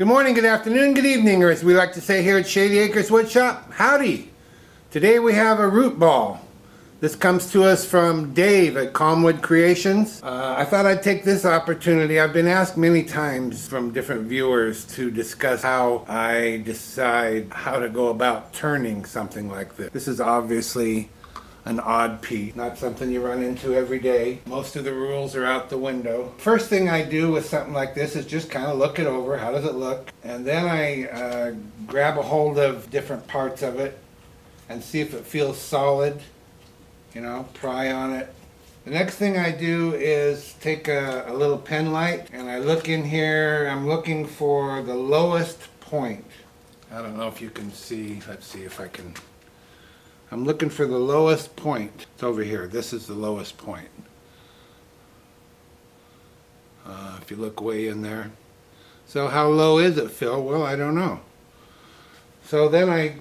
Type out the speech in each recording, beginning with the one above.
Good morning, good afternoon, good evening, or as we like to say here at Shady Acres Woodshop, howdy! Today we have a root ball. This comes to us from Dave at Calmwood Creations. I thought I'd take this opportunity. I've been asked many times from different viewers to discuss how I decide how to go about turning something like this. This is obviously an odd piece, not something you run into every day. Most of the rules are out the window. First thing I do with something like this is just kind of look it over. How does it look? And then I grab a hold of different parts of it and see if it feels solid. You know, pry on it. The next thing I do is take a little pen light and I look in here. I'm looking for the lowest point. I don't know if you can see. Let's see if I can. I'm looking for the lowest point. It's over here. This is the lowest point. If you look way in there. So how low is it, Phil? Well, I don't know. So then I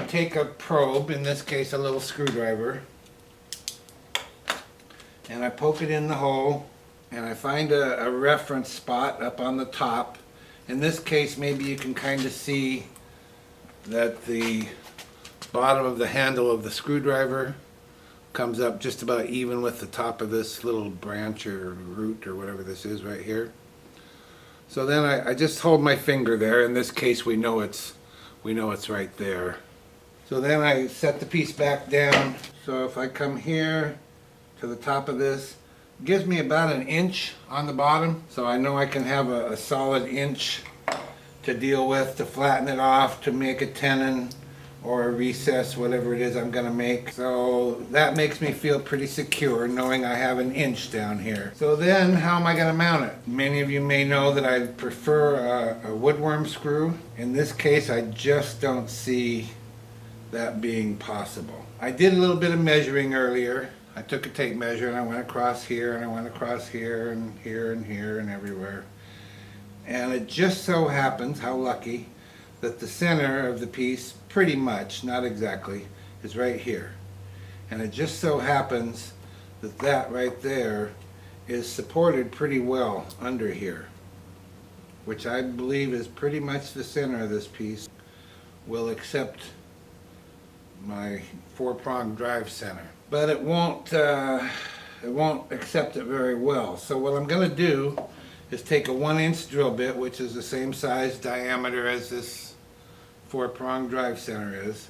take a probe, in this case a little screwdriver, and I poke it in the hole, and I find a reference spot up on the top. In this case, maybe you can kind of see that the bottom of the handle of the screwdriver comes up just about even with the top of this little branch or root or whatever this is right here. So then I just hold my finger there. In this case, we know it's right there. So then I set the piece back down. So if I come here to the top of this, it gives me about an inch on the bottom. So I know I can have a solid inch to deal with, to flatten it off, to make a tenon or a recess, whatever it is I'm going to make. So that makes me feel pretty secure knowing I have an inch down here. So then how am I going to mount it? Many of you may know that I prefer a woodworm screw. In this case, I just don't see that being possible. I did a little bit of measuring earlier. I took a tape measure and I went across here and I went across here and here and here and everywhere. And it just so happens, how lucky, that the center of the piece, pretty much, not exactly, is right here. And it just so happens that that right there is supported pretty well under here, which I believe is pretty much the center of this piece. Will accept my 4-prong drive center, but it won't accept it very well. So what I'm going to do is take a 1-inch drill bit, which is the same size diameter as this 4-prong drive center is,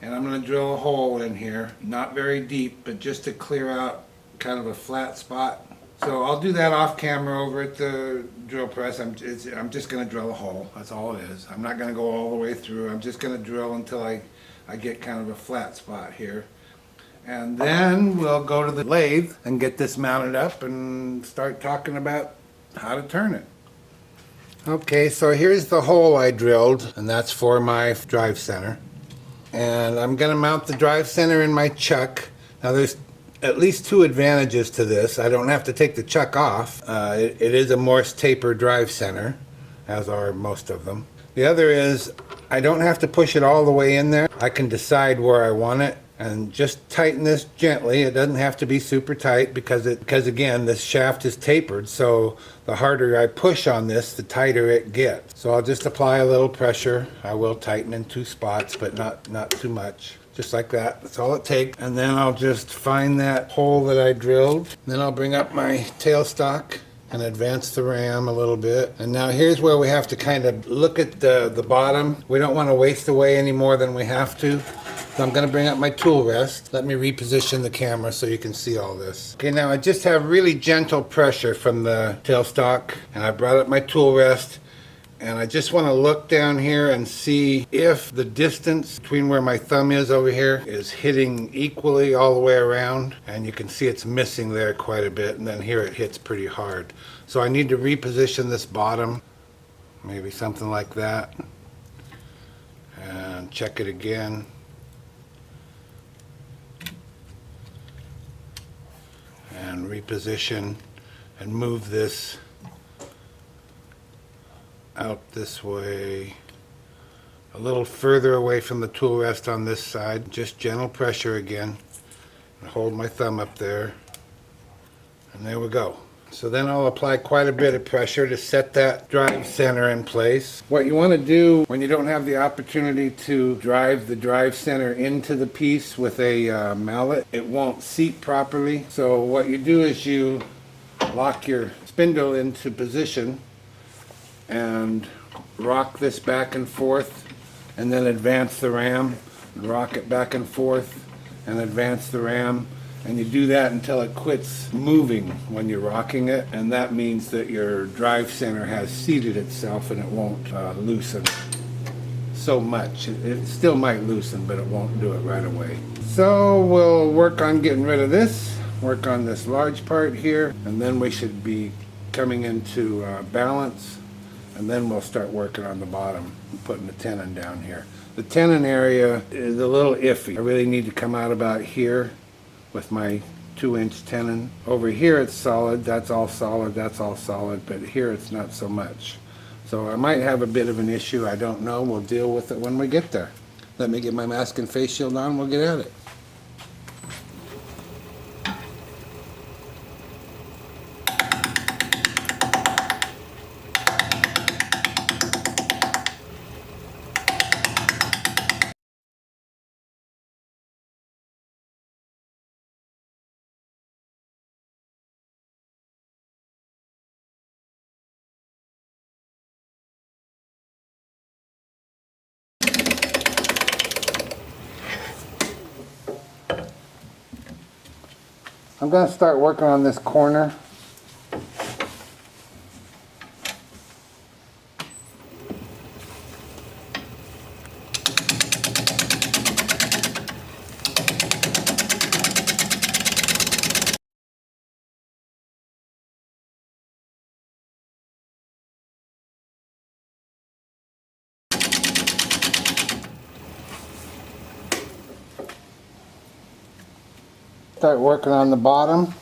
and I'm going to drill a hole in here, not very deep, but just to clear out kind of a flat spot. So I'll do that off camera over at the drill press. I'm just going to drill a hole. That's all it is. I'm not going to go all the way through. I'm just going to drill until I get kind of a flat spot here. And then we'll go to the lathe and get this mounted up and start talking about how to turn it. Okay, so here's the hole I drilled, and that's for my drive center. And I'm going to mount the drive center in my chuck. Now there's at least 2 advantages to this. I don't have to take the chuck off. It is a Morse taper drive center, as are most of them. The other is I don't have to push it all the way in there. I can decide where I want it and just tighten this gently. It doesn't have to be super tight because again, this shaft is tapered, so the harder I push on this, the tighter it gets. So I'll just apply a little pressure. I will tighten in 2 spots, but not too much. Just like that. That's all it takes. And then I'll just find that hole that I drilled. Then I'll bring up my tailstock and advance the ram a little bit. And now here's where we have to kind of look at the bottom. We don't want to waste away any more than we have to. So I'm going to bring up my tool rest. Let me reposition the camera so you can see all this. Okay, now I just have really gentle pressure from the tailstock, and I brought up my tool rest, and I just want to look down here and see if the distance between where my thumb is over here is hitting equally all the way around. And you can see it's missing there quite a bit, and then here it hits pretty hard. So I need to reposition this bottom, maybe something like that, and check it again. And reposition and move this out this way, a little further away from the tool rest on this side. Just gentle pressure again, and hold my thumb up there, and there we go. So then I'll apply quite a bit of pressure to set that drive center in place. What you want to do when you don't have the opportunity to drive the drive center into the piece with a mallet, it won't seat properly. So what you do is you lock your spindle into position and rock this back and forth, and then advance the ram, rock it back and forth and advance the ram. And you do that until it quits moving when you're rocking it, and that means that your drive center has seated itself and it won't loosen so much. It still might loosen, but it won't do it right away. So we'll work on getting rid of this, work on this large part here, and then we should be coming into balance, and then we'll start working on the bottom and putting the tenon down here. The tenon area is a little iffy. I really need to come out about here with my 2-inch tenon. Over here it's solid, that's all solid, that's all solid, but here it's not so much. So I might have a bit of an issue, I don't know, we'll deal with it when we get there. Let me get my mask and face shield on, we'll get at it. I'm going to start working on this corner. Start working on the bottom.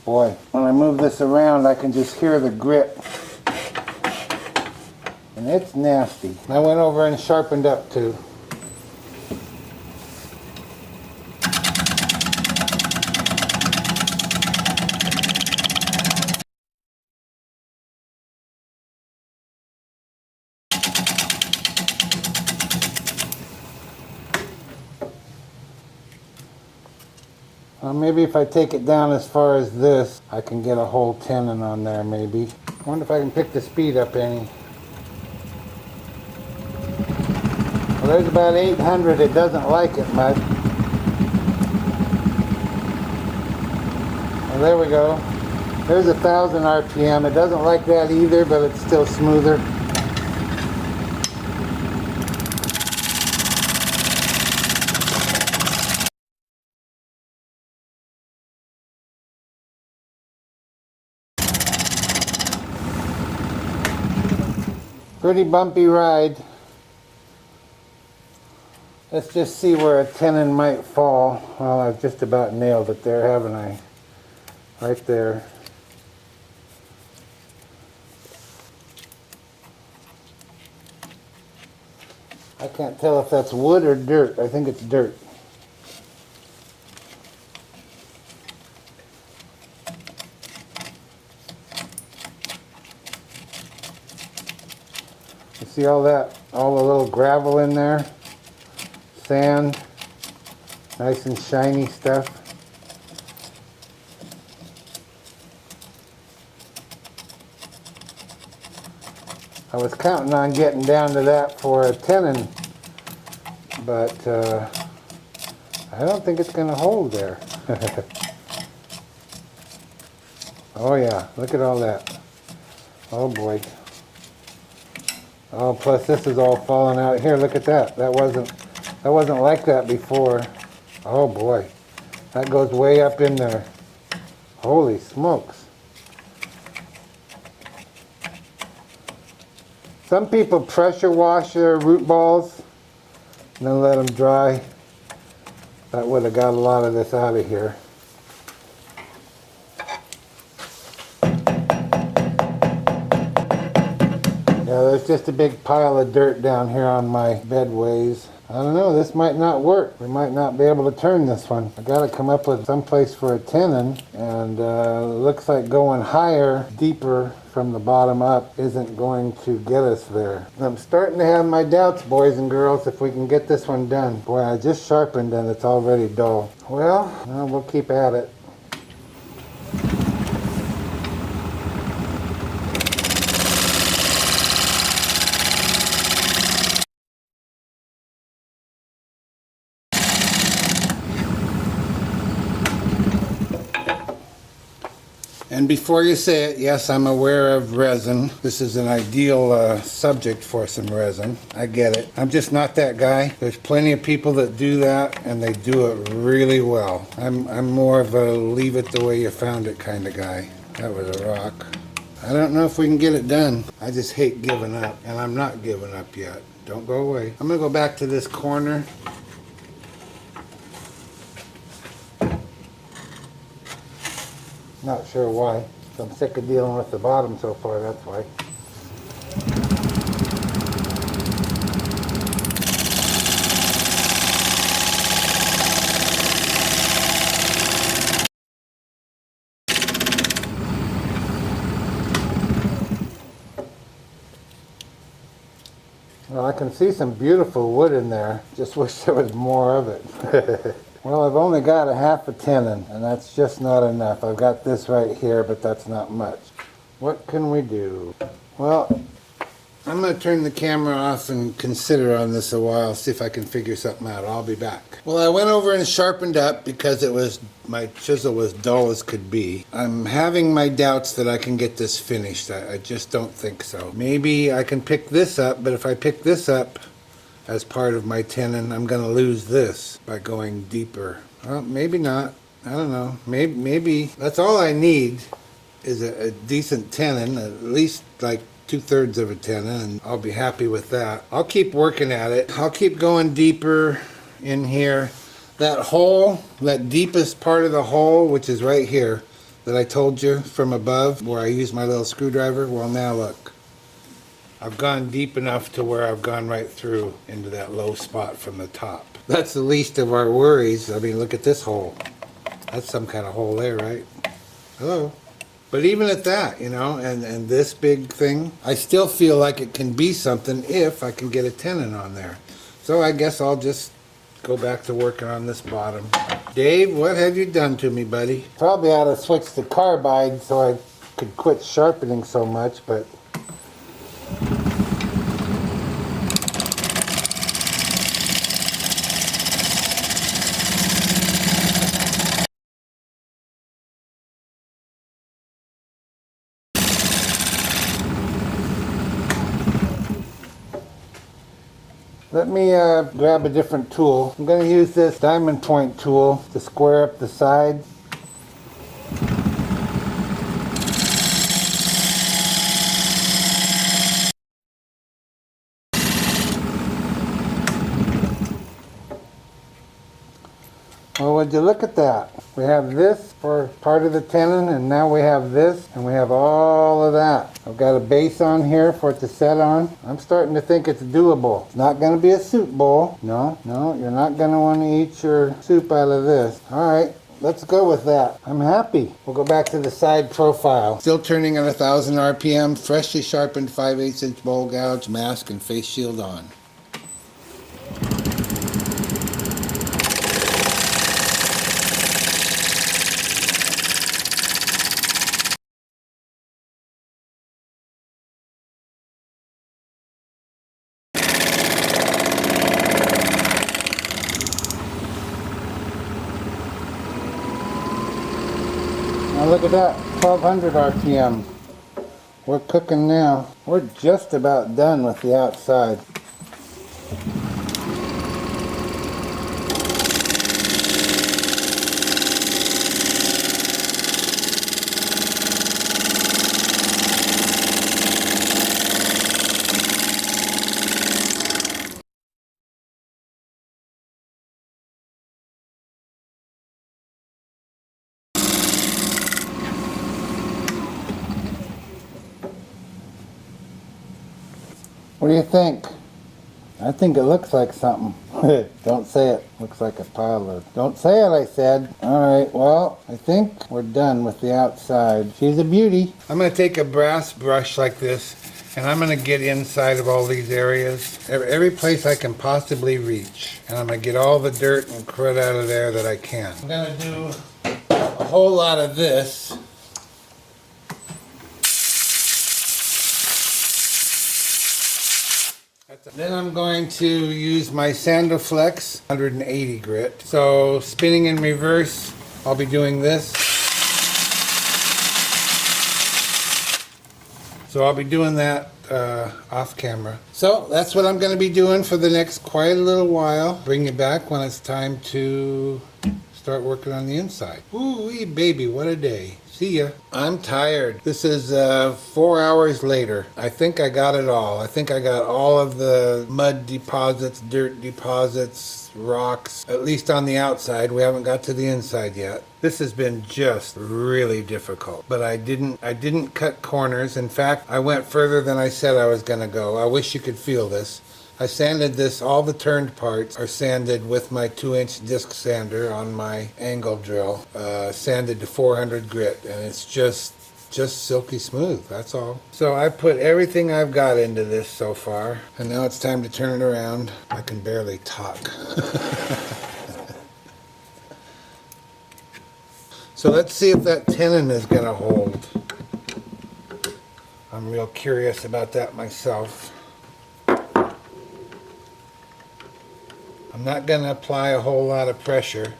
Boy, when I move this around I can just hear the grit. And it's nasty. I went over and sharpened up too. Maybe if I take it down as far as this, I can get a whole tenon on there maybe. I wonder if I can pick the speed up any. Well, there's about 800. It doesn't like it much. Well, there we go. There's 1,000 RPM. It doesn't like that either, but it's still smoother. Pretty bumpy ride. Let's just see where a tenon might fall. Well, I've just about nailed it there, haven't I? Right there. I can't tell if that's wood or dirt. I think it's dirt. You see all that, all the little gravel in there? Sand, nice and shiny stuff. I was counting on getting down to that for a tenon, but I don't think it's going to hold there. Oh yeah, look at all that. Oh boy. Oh, plus this is all falling out here. Look at that. That wasn't like that before. Oh boy, that goes way up in there. Holy smokes. Some people pressure wash their root balls and then let them dry. That would have got a lot of this out of here. Yeah, there's just a big pile of dirt down here on my bedways. I don't know, this might not work. We might not be able to turn this one. I gotta come up with some place for a tenon, and it looks like going higher, deeper from the bottom up isn't going to get us there. I'm starting to have my doubts, boys and girls, if we can get this one done. Boy, I just sharpened and it's already dull. Well, we'll keep at it. And before you say it, yes, I'm aware of resin. This is an ideal subject for some resin. I get it. I'm just not that guy. There's plenty of people that do that, and they do it really well. I'm more of a leave it the way you found it kind of guy. That was a rock. I don't know if we can get it done. I just hate giving up, and I'm not giving up yet. Don't go away. I'm gonna go back to this corner. Not sure why. I'm sick of dealing with the bottom so far, that's why. Well, I can see some beautiful wood in there. Just wish there was more of it. Well, I've only got a half a tenon, and that's just not enough. I've got this right here, but that's not much. What can we do? Well, I'm going to turn the camera off and consider on this a while, see if I can figure something out. I'll be back. Well, I went over and sharpened up because my chisel was dull as could be. I'm having my doubts that I can get this finished. I just don't think so. Maybe I can pick this up, but if I pick this up as part of my tenon, I'm going to lose this by going deeper. Well, maybe not. I don't know. Maybe that's all I need is a decent tenon, at least like 2/3 of a tenon, and I'll be happy with that. I'll keep working at it. I'll keep going deeper in here. That hole, that deepest part of the hole, which is right here, that I told you from above, where I used my little screwdriver, well, now look. I've gone deep enough to where I've gone right through into that low spot from the top. That's the least of our worries. I mean, look at this hole. That's some kind of hole there, right? Hello? But even at that, and this big thing, I still feel like it can be something if I can get a tenon on there. So I guess I'll just go back to working on this bottom. Dave, what have you done to me, buddy? Probably ought to switch to carbide so I could quit sharpening so much, but let me grab a different tool. I'm going to use this diamond point tool to square up the sides. Well, would you look at that? We have this for part of the tenon, and now we have this, and we have all of that. I've got a base on here for it to set on. I'm starting to think it's doable. It's not going to be a soup bowl. No, you're not going to want to eat your soup out of this. All right, let's go with that. I'm happy. We'll go back to the side profile. Still turning at 1,000 RPM, freshly sharpened 5/8 inch bowl gouge, mask, and face shield on. Now look at that, 1200 RPM. We're cooking now. We're just about done with the outside. What do you think? I think it looks like something. Don't say it. Looks like a pile of... Don't say it, I said. Alright, well, I think we're done with the outside. She's a beauty. I'm going to take a brass brush like this, and I'm going to get inside of all these areas. Every place I can possibly reach. And I'm going to get all the dirt and crud out of there that I can. I'm going to do a whole lot of this. Then I'm going to use my Sandoflex 180 grit. So spinning in reverse, I'll be doing this. So I'll be doing that off camera. So that's what I'm going to be doing for the next quite a little while. Bring you back when it's time to start working on the inside. Ooh-wee baby, what a day. See ya. I'm tired. This is 4 hours later. I think I got it all. I think I got all of the mud deposits, dirt deposits, rocks, at least on the outside. We haven't got to the inside yet. This has been just really difficult, but I didn't cut corners. In fact, I went further than I said I was going to go. I wish you could feel this. I sanded this, all the turned parts are sanded with my 2-inch disc sander on my angle drill, sanded to 400 grit, and it's just silky smooth, that's all. So I put everything I've got into this so far, and now it's time to turn it around. I can barely talk. So let's see if that tenon is going to hold. I'm real curious about that myself. I'm not going to apply a whole lot of pressure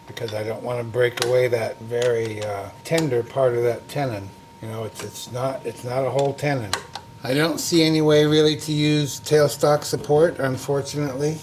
because I don't want to break away that very tender part of that tenon. You know, it's not a whole tenon. I don't see any way really to use tailstock support, unfortunately.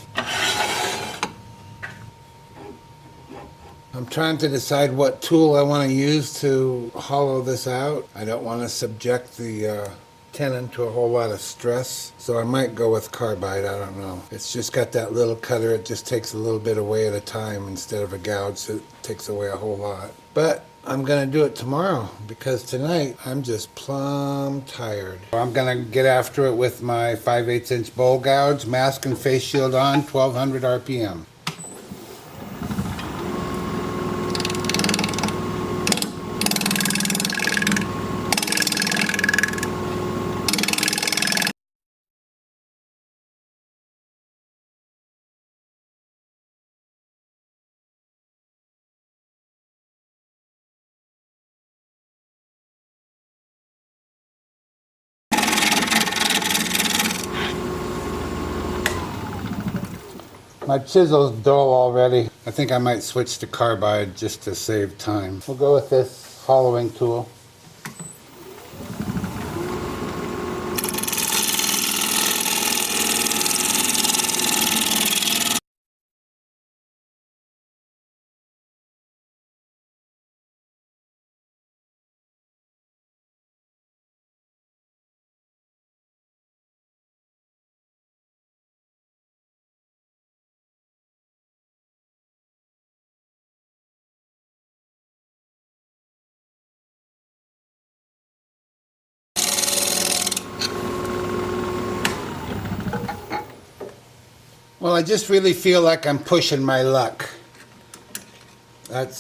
I'm trying to decide what tool I want to use to hollow this out. I don't want to subject the tenon to a whole lot of stress, so I might go with carbide. I don't know. It's just got that little cutter. It just takes a little bit away at a time instead of a gouge, so it takes away a whole lot. But I'm gonna do it tomorrow because tonight I'm just plumb tired. I'm gonna get after it with my 5/8 inch bowl gouge, mask and face shield on, 1200 RPM. My chisel's dull already. I think I might switch to carbide just to save time. We'll go with this hollowing tool. Well, I just really feel like I'm pushing my luck. That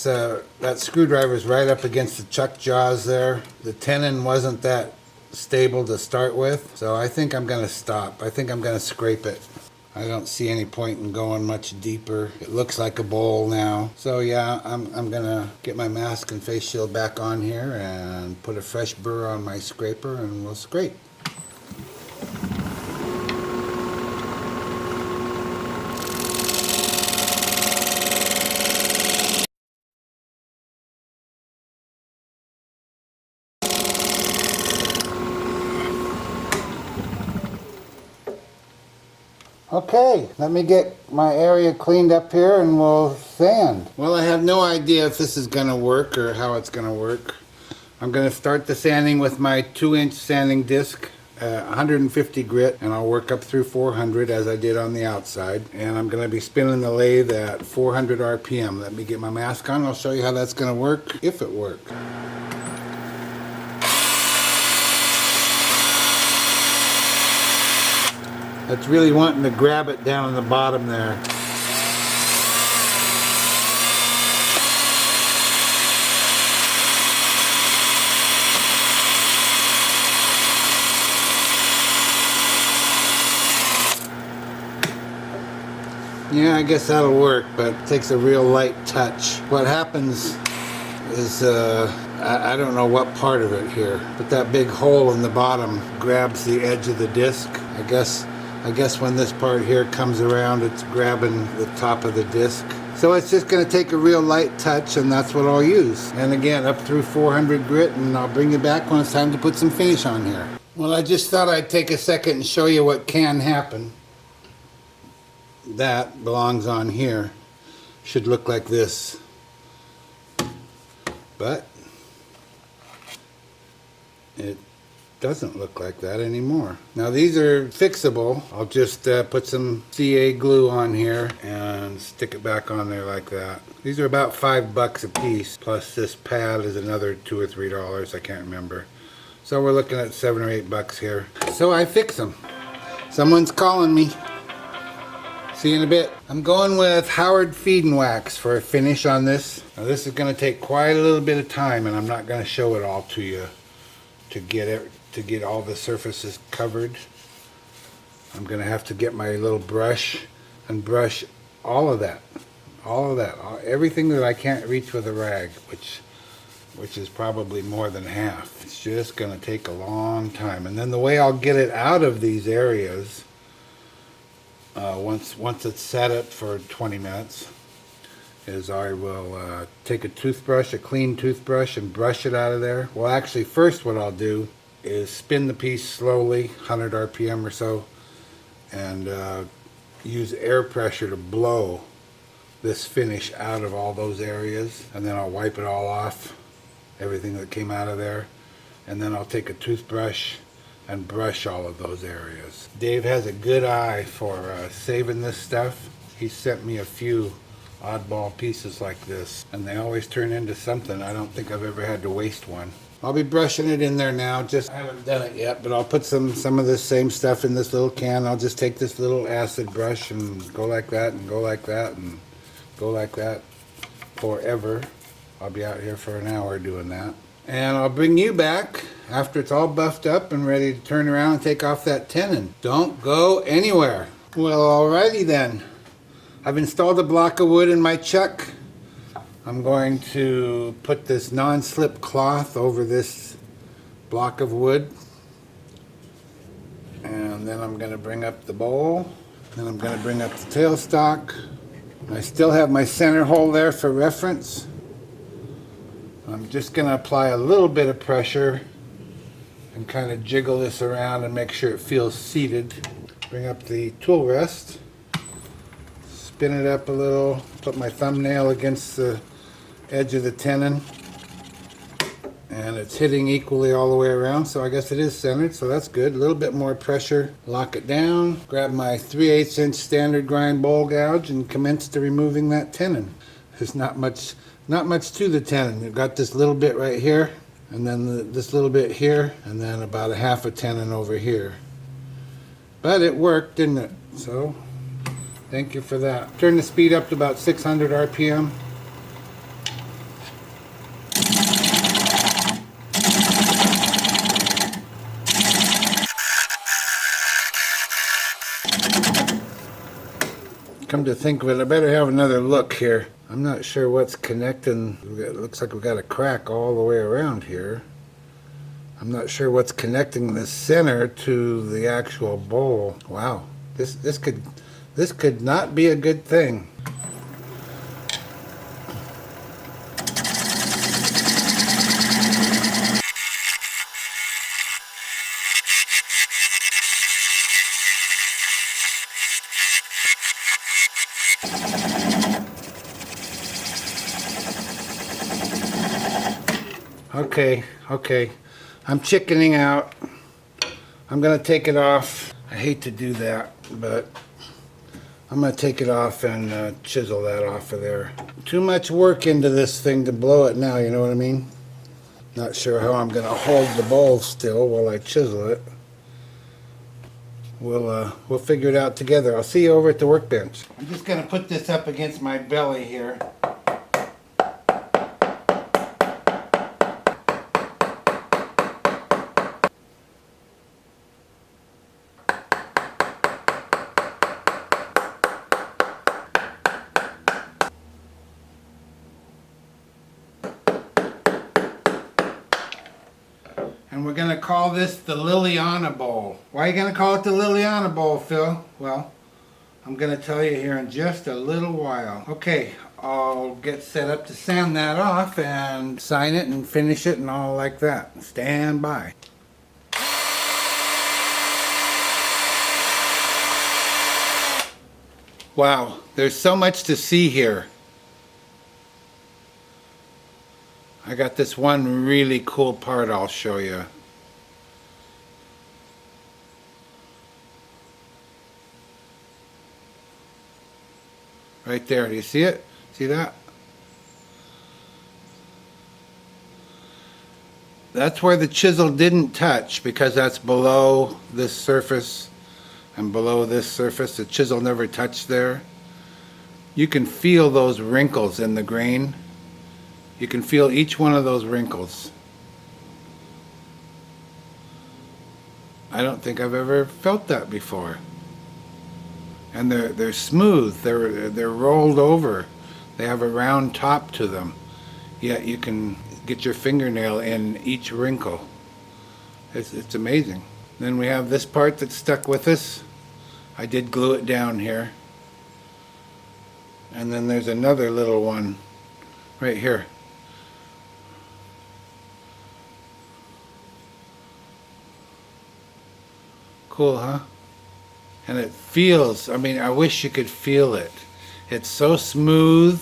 screwdriver's right up against the chuck jaws there. The tenon wasn't that stable to start with, so I think I'm going to stop. I think I'm going to scrape it. I don't see any point in going much deeper. It looks like a bowl now. So yeah, I'm going to get my mask and face shield back on here and put a fresh burr on my scraper and we'll scrape. Okay, let me get my area cleaned up here and we'll sand. Well, I have no idea if this is going to work or how it's going to work. I'm going to start the sanding with my 2-inch sanding disc, 150 grit, and I'll work up through 400 as I did on the outside. And I'm going to be spinning the lathe at 400 RPM. Let me get my mask on. I'll show you how that's going to work, if it works. It's really wanting to grab it down in the bottom there. Yeah, I guess that'll work, but it takes a real light touch. What happens is, I don't know what part of it here, but that big hole in the bottom grabs the edge of the disc. I guess when this part here comes around, it's grabbing the top of the disc. So it's just going to take a real light touch, and that's what I'll use. And again, up through 400 grit, and I'll bring you back when it's time to put some finish on here. Well, I just thought I'd take a second and show you what can happen. That belongs on here. Should look like this. But it doesn't look like that anymore. Now these are fixable. I'll just put some CA glue on here and stick it back on there like that. These are about $5 a piece, plus this pad is another $2 or $3, I can't remember. So we're looking at $7 or $8 here. So I fix them. Someone's calling me. See you in a bit. I'm going with Howard Feed and Wax for a finish on this. Now this is going to take quite a little bit of time, and I'm not going to show it all to you to get all the surfaces covered. I'm going to have to get my little brush and brush all of that, everything that I can't reach with a rag, which is probably more than half. It's just going to take a long time, and then the way I'll get it out of these areas. Once it's set it for 20 minutes, is I will take a toothbrush, a clean toothbrush, and brush it out of there. Well, actually, first what I'll do is spin the piece slowly, 100 RPM or so, and use air pressure to blow this finish out of all those areas, and then I'll wipe it all off, everything that came out of there, and then I'll take a toothbrush and brush all of those areas. Dave has a good eye for saving this stuff. He sent me a few oddball pieces like this, and they always turn into something. I don't think I've ever had to waste one. I'll be brushing it in there now. I haven't done it yet, but I'll put some of this same stuff in this little can. I'll just take this little acid brush and go like that, and go like that, and go like that forever. I'll be out here for an hour doing that. And I'll bring you back after it's all buffed up and ready to turn around and take off that tenon. Don't go anywhere. Well, alrighty then. I've installed a block of wood in my chuck. I'm going to put this non-slip cloth over this block of wood. And then I'm going to bring up the bowl. Then I'm going to bring up the tailstock. I still have my center hole there for reference. I'm just going to apply a little bit of pressure and kind of jiggle this around and make sure it feels seated. Bring up the tool rest, spin it up a little, put my thumbnail against the edge of the tenon, and it's hitting equally all the way around, so I guess it is centered, so that's good. A little bit more pressure, lock it down, grab my 3/8 inch standard grind bowl gouge and commence to removing that tenon. There's not much to the tenon. You've got this little bit right here, and then this little bit here, and then about a half a tenon over here. But it worked, didn't it? So, thank you for that. Turn the speed up to about 600 RPM. Come to think of it, I better have another look here. I'm not sure what's connecting. It looks like we've got a crack all the way around here. I'm not sure what's connecting the center to the actual bowl. Wow, this could not be a good thing. Okay, I'm chickening out. I'm gonna take it off. I hate to do that, but I'm gonna take it off and chisel that off of there. Too much work into this thing to blow it now, you know what I mean? Not sure how I'm gonna hold the bowl still while I chisel it. we'll figure it out together. I'll see you over at the workbench. I'm just going to put this up against my belly here. And we're going to call this the Lilliana bowl. Why are you going to call it the Lilliana bowl, Phil? Well, I'm going to tell you here in just a little while. Okay, I'll get set up to sand that off and sign it and finish it and all like that. Stand by. Wow, there's so much to see here. I got this one really cool part I'll show you. Right there, do you see it? See that? That's where the chisel didn't touch because that's below this surface and below this surface. The chisel never touched there. You can feel those wrinkles in the grain. You can feel each one of those wrinkles. I don't think I've ever felt that before. And they're smooth. They're rolled over. They have a round top to them. Yet you can get your fingernail in each wrinkle. It's amazing. Then we have this part that's stuck with us. I did glue it down here. And then there's another little one right here. Cool, huh? And it feels, I mean, I wish you could feel it. It's so smooth,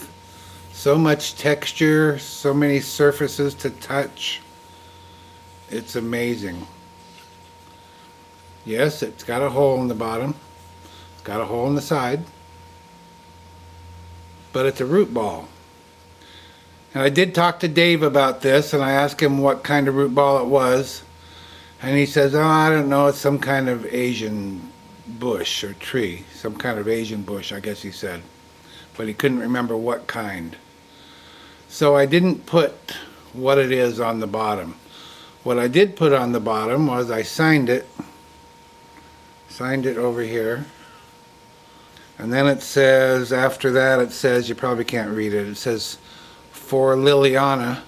so much texture, so many surfaces to touch. It's amazing. Yes, it's got a hole in the bottom. It's got a hole in the side. But it's a root ball. And I did talk to Dave about this, and I asked him what kind of root ball it was. And he says, oh, I don't know, it's some kind of Asian bush or tree. Some kind of Asian bush, I guess he said. But he couldn't remember what kind. So I didn't put what it is on the bottom. What I did put on the bottom was I signed it. Signed it over here. And then it says, after that it says, you probably can't read it, it says, for Lilliana.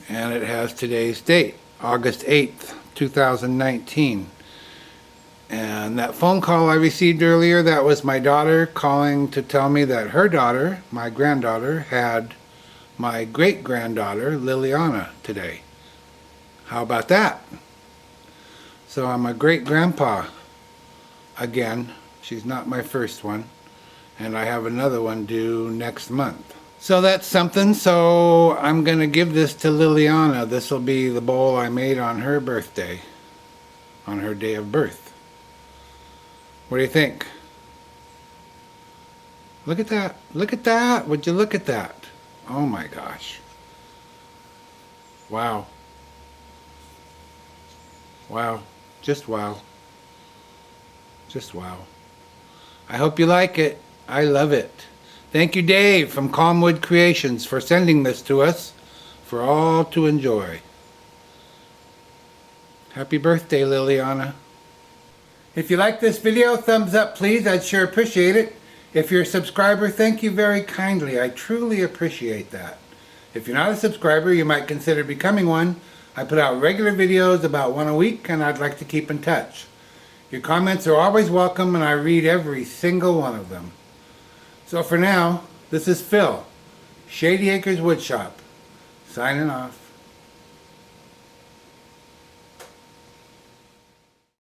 And it has today's date. August 8th, 2019. And that phone call I received earlier, that was my daughter calling to tell me that her daughter, my granddaughter, had my great-granddaughter, Lilliana, today. How about that? So I'm a great-grandpa again. She's not my first one. And I have another one due next month. So that's something. So I'm going to give this to Lilliana. This will be the bowl I made on her birthday. On her day of birth. What do you think? Look at that. Look at that. Would you look at that? Oh my gosh. Wow. Wow. Just wow. Just wow. I hope you like it. I love it. Thank you, Dave from Calmwood Creations, for sending this to us for all to enjoy. Happy birthday, Lilliana. If you like this video, thumbs up please. I'd sure appreciate it. If you're a subscriber, thank you very kindly. I truly appreciate that. If you're not a subscriber, you might consider becoming one. I put out regular videos, about one a week, and I'd like to keep in touch. Your comments are always welcome, and I read every single one of them. So for now, this is Phil, Shady Acres Woodshop, signing off.